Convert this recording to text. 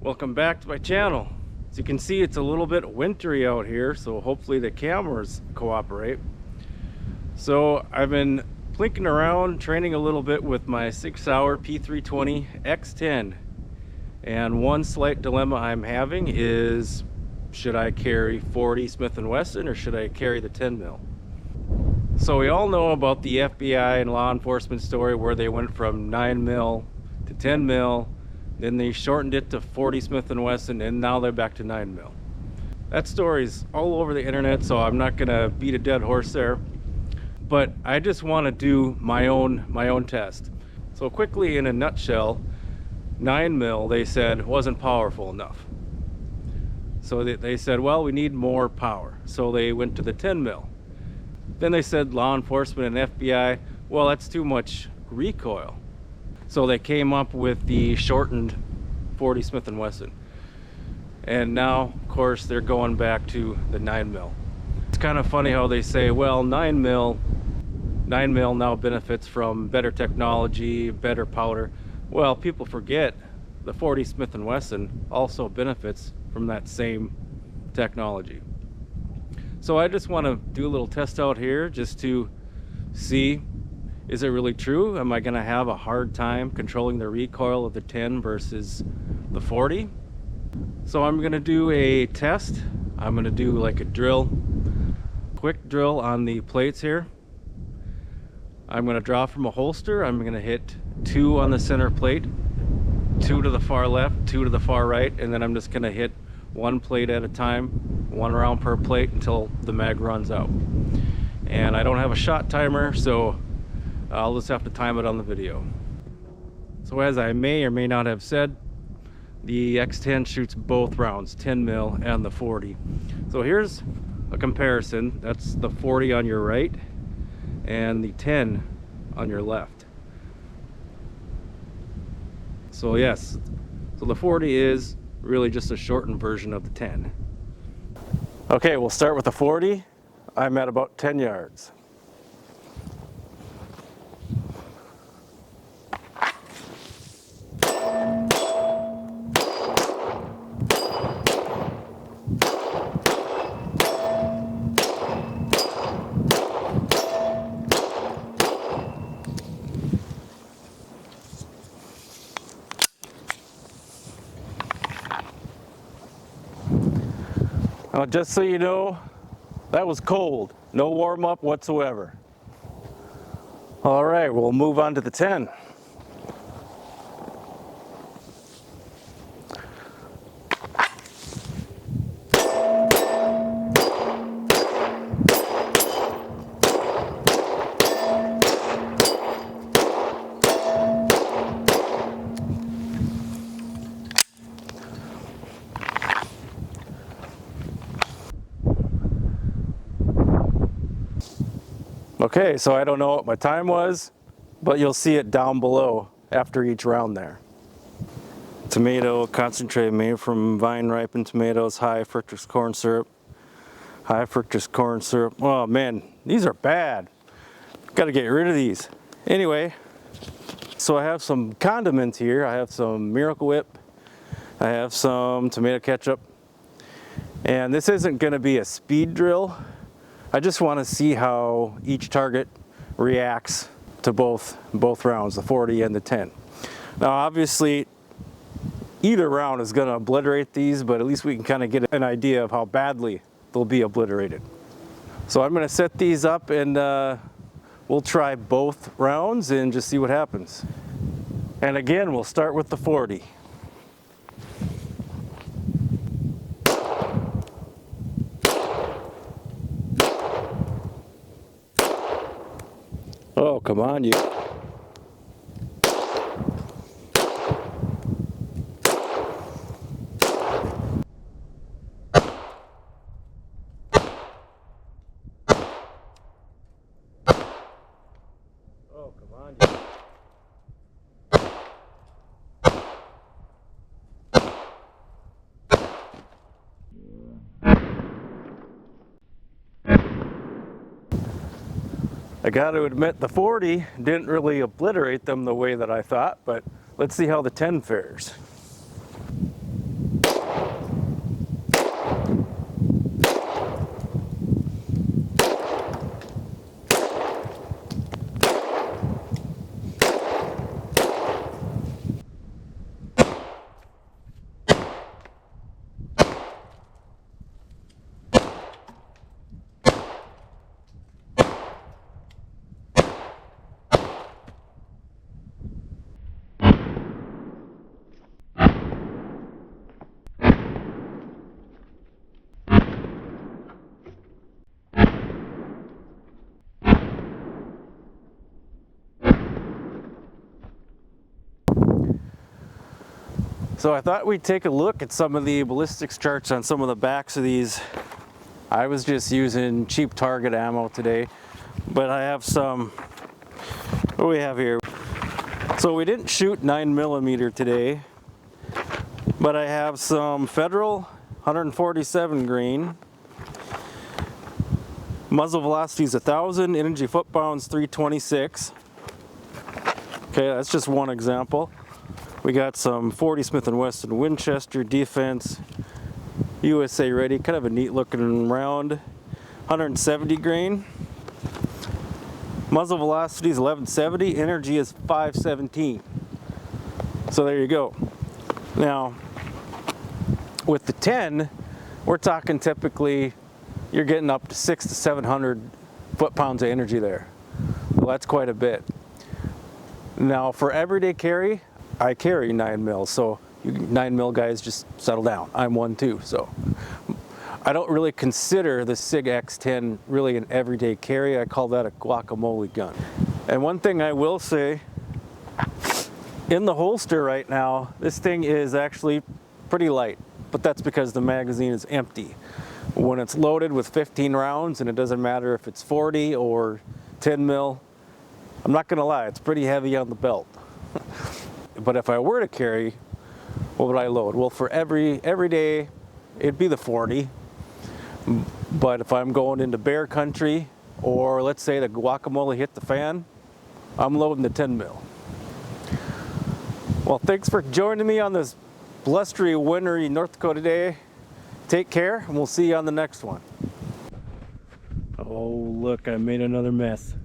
Welcome back to my channel. As you can see, it's a little bit wintry out here, so hopefully the cameras cooperate. So I've been plinking around, training a little bit with my 6-hour P320 X10. And one slight dilemma I'm having is, should I carry 40 Smith & Wesson or should I carry the 10 mil? So we all know about the FBI and law enforcement story where they went from 9 mil to 10 mil. Then they shortened it to 40 Smith & Wesson, and now they're back to 9 mil. That story's all over the internet, so I'm not gonna beat a dead horse there. But I just want to do my own test. So quickly, in a nutshell, 9 mil they said wasn't powerful enough. So they said, well, we need more power. So they went to the 10 mil. Then they said, law enforcement and FBI, well, that's too much recoil. So they came up with the shortened 40 Smith & Wesson. And now, of course, they're going back to the 9 mil. It's kind of funny how they say, well, 9 mil now benefits from better technology, better powder. Well, people forget the 40 Smith & Wesson also benefits from that same technology. So I just want to do a little test out here just to see, is it really true? Am I going to have a hard time controlling the recoil of the 10 versus the 40? So I'm going to do a test. I'm going to do like a drill, quick drill on the plates here. I'm going to draw from a holster. I'm going to hit 2 on the center plate, 2 to the far left, 2 to the far right, and then I'm just going to hit 1 plate at a time, 1 round per plate until the mag runs out. And I don't have a shot timer, so I'll just have to time it on the video. So as I may or may not have said, the X10 shoots both rounds, 10 mil and the 40. So here's a comparison. That's the 40 on your right and the 10 on your left. So yes, so the 40 is really just a shortened version of the 10. Okay, we'll start with the 40. I'm at about 10 yards. Now, just so you know, that was cold. No warm up whatsoever. All right, we'll move on to the 10. Okay, so I don't know what my time was, but you'll see it down below after each round there. Tomato concentrate made from vine ripened tomatoes, high fructose corn syrup. High fructose corn syrup. Oh man, these are bad. Gotta get rid of these. Anyway, so I have some condiments here. I have some Miracle Whip. I have some tomato ketchup. And this isn't gonna be a speed drill. I just want to see how each target reacts to both rounds, the 40 and the 10. Now obviously either round is going to obliterate these, but at least we can kind of get an idea of how badly they'll be obliterated. So I'm going to set these up and we'll try both rounds and just see what happens. And again, we'll start with the 40. Oh, come on, you. Oh, come on, you. I got to admit the 40 didn't really obliterate them the way that I thought, but let's see how the 10 fares. So I thought we'd take a look at some of the ballistics charts on some of the backs of these. I was just using cheap target ammo today, but I have some, what do we have here? So we didn't shoot 9mm today, but I have some Federal 147 grain. Muzzle velocity is 1,000, energy foot pounds 326. Okay, that's just one example. We got some 40 Smith & Wesson Winchester Defense USA Ready, kind of a neat looking round, 170 grain. Muzzle velocity is 1170, energy is 517. So there you go. Now, with the 10, we're talking typically you're getting up to 600 to 700 foot-pounds of energy there. Well, that's quite a bit. Now, for everyday carry, I carry 9mm, so you 9mm guys just settle down. I'm one too, so. I don't really consider the SIG X10 really an everyday carry. I call that a guacamole gun. And one thing I will say, in the holster right now, this thing is actually pretty light, but that's because the magazine is empty. When it's loaded with 15 rounds, and it doesn't matter if it's 40 or 10mm, I'm not gonna lie, it's pretty heavy on the belt. But if I were to carry, what would I load? Well, for every day, it'd be the 40. But if I'm going into bear country, or let's say the guacamole hit the fan, I'm loading the 10mm. Well, thanks for joining me on this blustery, wintry North Dakota day. Take care, and we'll see you on the next one. Oh, look, I made another mess.